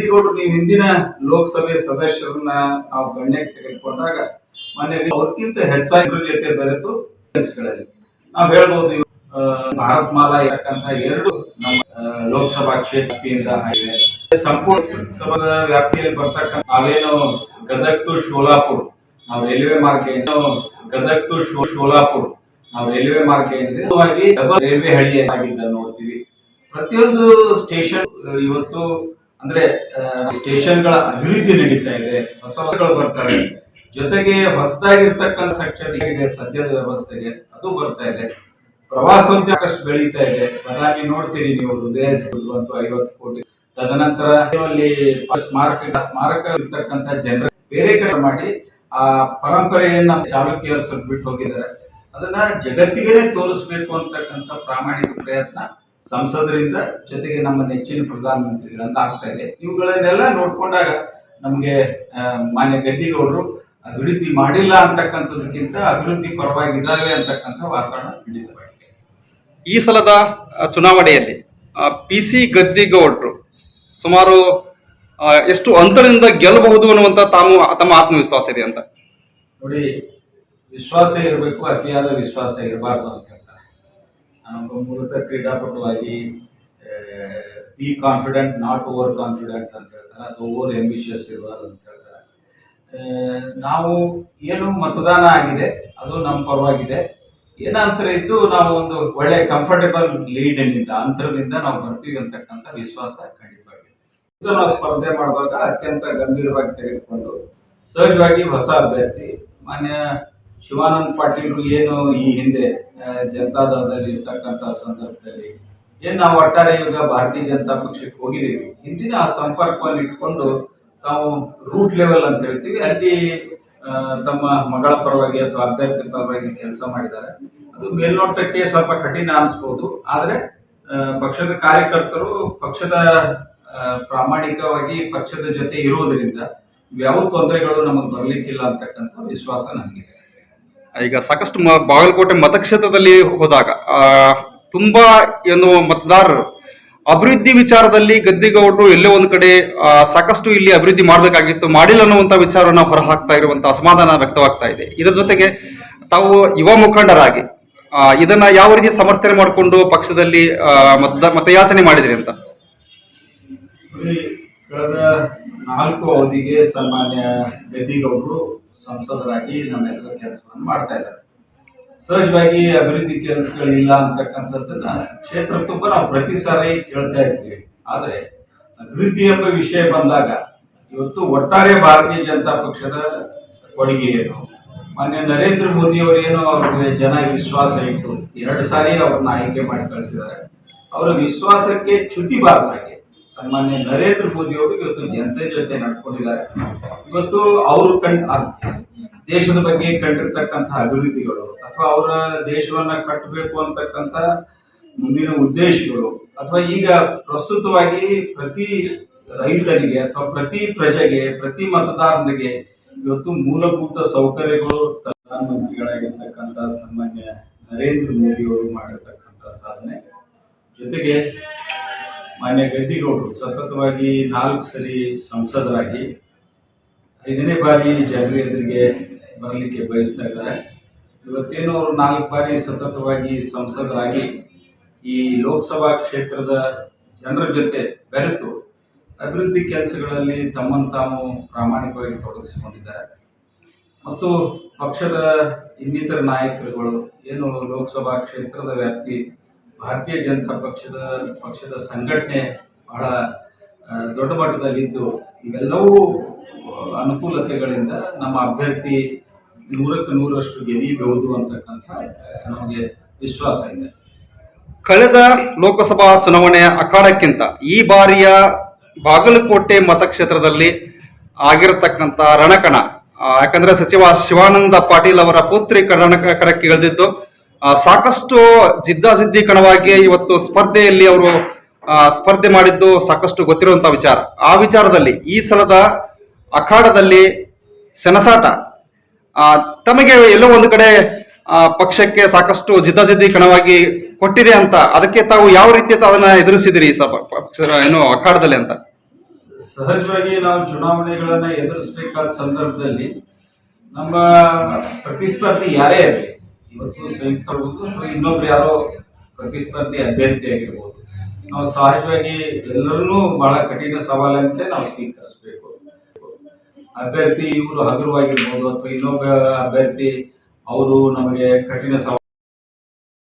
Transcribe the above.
ಗದ್ದಿಗೌಡರು ನೀವು ಹಿಂದಿನ ಲೋಕಸಭೆ ಸದಸ್ಯರನ್ನ ನಾವು ಗಣ್ಯಕ್ಕೆ ತೆಗೆದುಕೊಂಡಾಗ ಮನೆಯಲ್ಲಿ ಅವ್ರಿಗಿಂತ ಹೆಚ್ಚಾಗಿ ಜೊತೆ ಬೆರೆತು ಕೆಲಸಗಳಲ್ಲಿ ನಾವು ಹೇಳ್ಬೋದು. ಭಾರತ್ ಮಾಲಾ ಇರತಕ್ಕಂತ 2 ನಮ್ಮ ಲೋಕಸಭಾ ಕ್ಷೇತ್ರದಿಂದ ಹಾಗೆ ಸಂಪೂರ್ಣ ವ್ಯಾಪ್ತಿಯಲ್ಲಿ ಬರ್ತಕ್ಕಂಥ ನಾವೇನು ಗದಗ್ ಟು ಶೋಲಾಪುರ್ ನಾವು ರೈಲ್ವೆ ಮಾರ್ಗ ಏನು ಗದಗ್ ಟು ಶೋಲಾಪುರ್ ನಾವು ರೈಲ್ವೆ ಮಾರ್ಗ ಏನಿದೆ ಡಬಲ್ ರೈಲ್ವೆ ಹಳಿ ಆಗಿದ್ದ ನೋಡ್ತೀವಿ. ಪ್ರತಿಯೊಂದು ಸ್ಟೇಷನ್ ಇವತ್ತು ಅಂದ್ರೆ ಸ್ಟೇಷನ್ಗಳ ಅಭಿವೃದ್ಧಿ ನಡೀತಾ ಇದೆ, ಹೊಸಗಳು ಬರ್ತವೆ. ಜೊತೆಗೆ ಹೊಸದಾಗಿರ್ತಕ್ಕಂಥ ಸೆಕ್ಷನ್ ಇದೆ ಸದ್ಯದ ವ್ಯವಸ್ಥೆಗೆ ಅದು ಬರ್ತಾ ಇದೆ. ಪ್ರವಾಸೋದ್ಯಮ ಬೆಳೀತಾ ಇದೆ. ಬದಾಮಿ ನೋಡ್ತೀರಿ ನೀವು, ಹೃದಯ ಸಿಗುವಂತ 50 ಕೋಟಿ. ತದನಂತರ ಅಲ್ಲಿ ಸ್ಮಾರಕ ಇರ್ತಕ್ಕಂಥ ಜನರ ಬೇರೆ ಕಡೆ ಮಾಡಿ ಆ ಪರಂಪರೆಯನ್ನ ಚಾಲುಕ್ಯರು ಬಿಟ್ಟು ಹೋಗಿದ್ದಾರೆ. ಅದನ್ನ ಜಗತ್ತಿಗೆ ತೋರಿಸ್ಬೇಕು ಅಂತಕ್ಕಂಥ ಪ್ರಾಮಾಣಿಕ ಪ್ರಯತ್ನ ಸಂಸದರಿಂದ ಜೊತೆಗೆ ನಮ್ಮ ನೆಚ್ಚಿನ ಪ್ರಧಾನಮಂತ್ರಿಗಳಿಂದ ಆಗ್ತಾ ಇದೆ. ಇವುಗಳನ್ನೆಲ್ಲ ನೋಡ್ಕೊಂಡಾಗ ನಮ್ಗೆ ಮಾನ್ಯ ಗದ್ದಿಗೌಡರು ಅಭಿವೃದ್ಧಿ ಮಾಡಿಲ್ಲ ಅಂತಕ್ಕಂಥದಕ್ಕಿಂತ ಅಭಿವೃದ್ಧಿ ಪರವಾಗಿದ್ದಾವೆ ಅಂತಕ್ಕಂಥ ವಾತಾವರಣ ಖಂಡಿತವಾಗಿದೆ. ಈ ಸಲದ ಚುನಾವಣೆಯಲ್ಲಿ PC ಗದ್ದಿಗೌಡರು ಸುಮಾರು ಎಷ್ಟು ಅಂತರದಿಂದ ಗೆಲ್ಲಬಹುದು ಅನ್ನುವಂತ ತಮ್ಮ ಆತ್ಮವಿಶ್ವಾಸ ಇದೆ ಅಂತ ನೋಡಿ. ವಿಶ್ವಾಸ ಇರಬೇಕು, ಅತಿಯಾದ ವಿಶ್ವಾಸ ಇರಬಾರ್ದು ಅಂತ ಹೇಳ್ತಾರೆ. ನಾನು ಮೂಲತಃ ಕ್ರೀಡಾಪಟುವಾಗಿ be confident not over confident ಅಂತ ಹೇಳ್ತಾರೆ, ಅಥವಾ ಓವರ್ ಎಂಬಿಷಿಯಸ್ ಇರಬಾರ್ದು ಅಂತ ಹೇಳ್ತಾರೆ. ನಾವು ಏನು ಮತದಾನ ಆಗಿದೆ ಅದು ನಮ್ಮ ಪರವಾಗಿದೆ. ಏನ ಅಂತರ ಇದ್ದು ನಾವು ಒಂದು ಒಳ್ಳೆ ಕಂಫರ್ಟೇಬಲ್ ಲೀಡ್ನಿಂದ ಅಂತರದಿಂದ ನಾವು ಬರ್ತೀವಿ ಅಂತಕ್ಕಂಥ ವಿಶ್ವಾಸ ಖಂಡಿತವಾಗಿದೆ. ಇದು ನಾವು ಸ್ಪರ್ಧೆ ಮಾಡುವಾಗ ಅತ್ಯಂತ ಗಂಭೀರವಾಗಿ ತೆಗೆದುಕೊಂಡು ಸಹಜವಾಗಿ ಹೊಸ ಅಭ್ಯರ್ಥಿ ಮಾನ್ಯ ಶಿವಾನಂದ ಪಾಟೀಲ್ರು ಏನು ಈ ಹಿಂದೆ ಜನತಾದಳದಲ್ಲಿ ಇರ್ತಕ್ಕಂಥ ಸಂದರ್ಭದಲ್ಲಿ ಏನು ನಾವು ಒಟ್ಟಾರೆ ಈಗ ಭಾರತೀಯ ಜನತಾ ಪಕ್ಷಕ್ಕೆ ಹೋಗಿದ್ದೀವಿ, ಹಿಂದಿನ ಆ ಸಂಪರ್ಕವನ್ನು ಇಟ್ಕೊಂಡು ನಾವು ರೂಟ್ ಲೆವೆಲ್ ಅಂತ ಹೇಳ್ತೀವಿ, ಅಲ್ಲಿ ತಮ್ಮ ಮಗಳ ಪರವಾಗಿ ಅಥವಾ ಅಭ್ಯರ್ಥಿ ಪರವಾಗಿ ಕೆಲಸ ಮಾಡಿದ್ದಾರೆ. ಅದು ಮೇಲ್ನೋಟಕ್ಕೆ ಸ್ವಲ್ಪ ಕಠಿಣ ಅನಿಸ್ಬೋದು, ಆದರೆ ಪಕ್ಷದ ಕಾರ್ಯಕರ್ತರು ಪಕ್ಷದ ಪ್ರಾಮಾಣಿಕವಾಗಿ ಪಕ್ಷದ ಜೊತೆ ಇರುವುದರಿಂದ ಯಾವ ತೊಂದರೆಗಳು ನಮಗೆ ಬರಲಿಕ್ಕಿಲ್ಲ ಅಂತಕ್ಕಂಥ ವಿಶ್ವಾಸ ನನಗಿದೆ. ಈಗ ಸಾಕಷ್ಟು ಬಾಗಲಕೋಟೆ ಮತಕ್ಷೇತ್ರದಲ್ಲಿ ಹೋದಾಗ ತುಂಬಾ ಏನು ಮತದಾರರು ಅಭಿವೃದ್ಧಿ ವಿಚಾರದಲ್ಲಿ ಗದ್ದಿಗೌಡರು ಎಲ್ಲೋ ಒಂದು ಕಡೆ ಸಾಕಷ್ಟು ಇಲ್ಲಿ ಅಭಿವೃದ್ಧಿ ಮಾಡಬೇಕಾಗಿತ್ತು, ಮಾಡಿಲ್ಲ ಅನ್ನುವಂತ ವಿಚಾರವನ್ನು ಹೊರ ಹಾಕ್ತಾ ಇರುವಂತಹ ಅಸಮಾಧಾನ ವ್ಯಕ್ತವಾಗ್ತಾ ಇದೆ. ಇದರ ಜೊತೆಗೆ ತಾವು ಯುವ ಮುಖಂಡರಾಗಿ ಇದನ್ನ ಯಾವ ರೀತಿ ಸಮರ್ಥನೆ ಮಾಡಿಕೊಂಡು ಪಕ್ಷದಲ್ಲಿ ಮತಯಾಚನೆ ಮಾಡಿದ್ರಿ ಅಂತ? ಕಳೆದ 4 ಅವಧಿಗೆ ಸನ್ಮಾನ್ಯ ಗದ್ದಿಗೌಡರು ಸಂಸದರಾಗಿ ನಮ್ಮೆಲ್ಲರ ಕೆಲಸವನ್ನು ಮಾಡ್ತಾ ಇದ್ದಾರೆ. ಸಹಜವಾಗಿ ಅಭಿವೃದ್ಧಿ ಕೆಲಸಗಳಿಲ್ಲ ಅಂತಕ್ಕಂಥದ್ದನ್ನ ಕ್ಷೇತ್ರ ತುಂಬ ನಾವು ಪ್ರತಿ ಸಾರಿ ಕೇಳ್ತಾ ಇರ್ತೀವಿ. ಆದರೆ ಅಭಿವೃದ್ಧಿ ಎಂಬ ವಿಷಯ ಬಂದಾಗ ಇವತ್ತು ಒಟ್ಟಾರೆ ಭಾರತೀಯ ಜನತಾ ಪಕ್ಷದ ಕೊಡುಗೆ ಏನು, ಮಾನ್ಯ ನರೇಂದ್ರ ಮೋದಿ ಅವರೇನು ಅವ್ರಿಗೆ ಜನ ವಿಶ್ವಾಸ ಇಟ್ಟು 2 ಸಾರಿ ಅವ್ರನ್ನ ಆಯ್ಕೆ ಮಾಡಿ ಕಳಿಸಿದ್ದಾರೆ. ಅವರ ವಿಶ್ವಾಸಕ್ಕೆ ಚ್ಯುತಿ ಬಾರದಾಗೆ ಸನ್ಮಾನ್ಯ ನರೇಂದ್ರ ಮೋದಿ ಅವರು ಇವತ್ತು ಜನತೆ ಜೊತೆ ನಡ್ಕೊಂಡಿದ್ದಾರೆ. ಇವತ್ತು ಅವರು ದೇಶದ ಬಗ್ಗೆ ಕಂಡಿರ್ತಕ್ಕಂಥ ಅಭಿವೃದ್ಧಿಗಳು ಅಥವಾ ಅವರ ದೇಶವನ್ನ ಕಟ್ಟಬೇಕು ಅಂತಕ್ಕಂಥ ಮುಂದಿನ ಉದ್ದೇಶಗಳು ಅಥವಾ ಈಗ ಪ್ರಸ್ತುತವಾಗಿ ಪ್ರತಿ ರೈತರಿಗೆ ಅಥವಾ ಪ್ರತಿ ಪ್ರಜೆಗೆ ಪ್ರತಿ ಮತದಾರನಿಗೆ ಇವತ್ತು ಮೂಲಭೂತ ಸೌಕರ್ಯಗಳು ಪ್ರಧಾನಮಂತ್ರಿಗಳಾಗಿರ್ತಕ್ಕಂಥ ಸನ್ಮಾನ್ಯ ನರೇಂದ್ರ ಮೋದಿ ಅವರು ಮಾಡಿರ್ತಕ್ಕಂಥ ಸಾಧನೆ ಜೊತೆಗೆ ಮಾನ್ಯ ಗದ್ದಿಗೌಡರು ಸತತವಾಗಿ 4 ಸರಿ ಸಂಸದರಾಗಿ 5ನೇ ಬಾರಿ ಜನರ ಎದುರಿಗೆ ಬರಲಿಕ್ಕೆ ಬಯಸ್ತಾ ಇದ್ದಾರೆ. ಇವತ್ತೇನು ಅವರು 4 ಬಾರಿ ಸತತವಾಗಿ ಸಂಸದರಾಗಿ ಈ ಲೋಕಸಭಾ ಕ್ಷೇತ್ರದ ಜನರ ಜೊತೆ ಬೆರೆತು ಅಭಿವೃದ್ಧಿ ಕೆಲಸಗಳಲ್ಲಿ ತಮ್ಮನ್ನು ತಾವು ಪ್ರಾಮಾಣಿಕವಾಗಿ ತೊಡಗಿಸಿಕೊಂಡಿದ್ದಾರೆ. ಮತ್ತು ಪಕ್ಷದ ಇನ್ನಿತರ ನಾಯಕರುಗಳು ಏನು ಲೋಕಸಭಾ ಕ್ಷೇತ್ರದ ವ್ಯಾಪ್ತಿ ಭಾರತೀಯ ಜನತಾ ಪಕ್ಷದ ಸಂಘಟನೆ ಬಹಳ ದೊಡ್ಡ ಮಟ್ಟದಲ್ಲಿದ್ದು ಇವೆಲ್ಲವೂ ಅನುಕೂಲತೆಗಳಿಂದ ನಮ್ಮ ಅಭ್ಯರ್ಥಿ 100ಕ್ಕೆ 100ರಷ್ಟು ಗೆಲ್ಲಬಹುದು ಅಂತಕ್ಕಂಥ ನಮಗೆ ವಿಶ್ವಾಸ ಇದೆ. ಕಳೆದ ಲೋಕಸಭಾ ಚುನಾವಣೆಯ ಅಖಾಡಕ್ಕಿಂತ ಈ ಬಾರಿಯ ಬಾಗಲಕೋಟೆ ಮತಕ್ಷೇತ್ರದಲ್ಲಿ ಆಗಿರತಕ್ಕಂಥ ರಣಕಣ, ಯಾಕಂದ್ರೆ ಸಚಿವ ಶಿವಾನಂದ ಪಾಟೀಲ್ ಅವರ ಪುತ್ರಿ ಕಣಕ್ಕೆ ಇಳಿದಿದ್ದು ಸಾಕಷ್ಟು ಜಿದ್ದಾಜಿದ್ದಿ ಕಣವಾಗಿ ಇವತ್ತು ಸ್ಪರ್ಧೆಯಲ್ಲಿ ಅವರು ಸ್ಪರ್ಧೆ ಮಾಡಿದ್ದು ಸಾಕಷ್ಟು ಗೊತ್ತಿರುವಂತಹ ವಿಚಾರ. ಆ ವಿಚಾರದಲ್ಲಿ ಈ ಸಲದ ಅಖಾಡದಲ್ಲಿ ಸೆಣಸಾಟ ತಮಗೆ ಎಲ್ಲೋ ಒಂದು ಕಡೆ ಪಕ್ಷಕ್ಕೆ ಸಾಕಷ್ಟು ಜಿದ್ದಾಜಿದ್ದಿ ಕಣವಾಗಿ ಕೊಟ್ಟಿದೆ ಅಂತ, ಅದಕ್ಕೆ ತಾವು ಯಾವ ರೀತಿ ಅದನ್ನ ಎದುರಿಸಿದಿರಿ ಏನು ಅಖಾಡದಲ್ಲಿ ಅಂತ? ಸಹಜವಾಗಿ ನಾವು ಚುನಾವಣೆಗಳನ್ನ ಎದುರಿಸಬೇಕಾದ ಸಂದರ್ಭದಲ್ಲಿ ನಮ್ಮ ಪ್ರತಿಸ್ಪರ್ಧಿ ಯಾರೇ ಇರಲಿ, ಇವತ್ತು ಸಂಯುಕ್ತ ಇರ್ಬೋದು ಅಥವಾ ಇನ್ನೊಬ್ರು ಯಾರೋ ಪ್ರತಿಸ್ಪರ್ಧಿ ಅಭ್ಯರ್ಥಿ ಆಗಿರ್ಬೋದು, ನಾವು ಸಹಜವಾಗಿ ಎಲ್ಲರನ್ನೂ ಬಹಳ ಕಠಿಣ ಸವಾಲಂತೆ ನಾವು ಸ್ವೀಕರಿಸಬೇಕು. ಅಭ್ಯರ್ಥಿ ಇವರು ಹಗುರವಾಗಿರ್ಬೋದು ಅಥವಾ ಇನ್ನೊಬ್ಬ ಅಭ್ಯರ್ಥಿ ಅವರು ನಮಗೆ ಕಠಿಣ ಸವಾಲು